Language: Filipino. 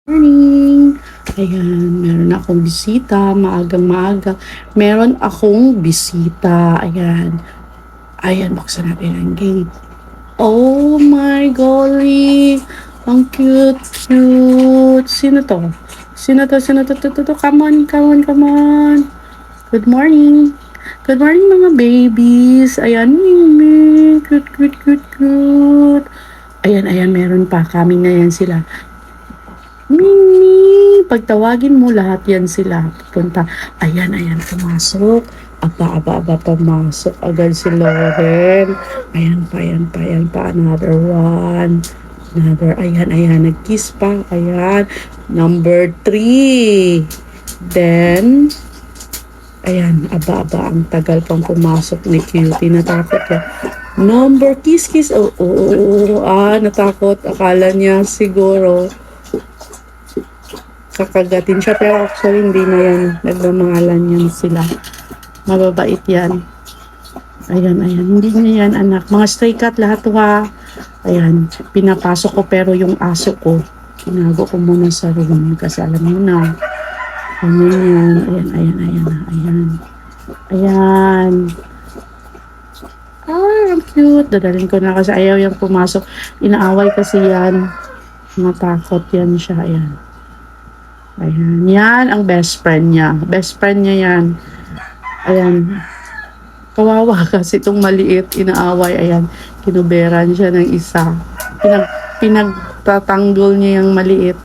Morning! Ayan, meron akong bisita, maagang maaga. Meron akong bisita. Ayan. Ayan, buksan natin ang gate. Oh my golly! Ang cute, cute. Sino to? Sino to? Sino to? Come on, come on, come on. Good morning. Good morning mga babies. Ayan, Mimi. Cute, cute, cute, cute. Ayan, ayan, meron pa. Coming na yan sila. Mimi, pagtawagin mo lahat yan sila. Pupunta. Ayan, ayan, pumasok. Aba, pumasok agad si Lauren. Ayan pa, ayan pa, ayan pa. Another one. Another, ayan, ayan. Nag-kiss pa. Ayan. Number 3. Then, ayan, aba, ang tagal pang pumasok ni Cutie. Natakot yan. Number, kiss. Natakot. Akala niya siguro kakagatin siya, pero actually hindi na yan, nagmamahalan yan sila, mababait yan. Ayan, hindi niya yan anak, mga stray cat lahat to ha. Ayan, pinapasok ko, pero yung aso ko tinago ko muna sa room kasi alam mo na yan. Ayan, ang cute. Dadalhin ko na kasi ayaw yung pumasok, inaaway kasi yan, matakot yan siya. Ayan, yan ang best friend niya. Best friend niya yan. Ayan. Kawawa kasi itong maliit, inaaway. Ayan, kinuberan siya ng isa. Pinagtatanggol niya yung maliit.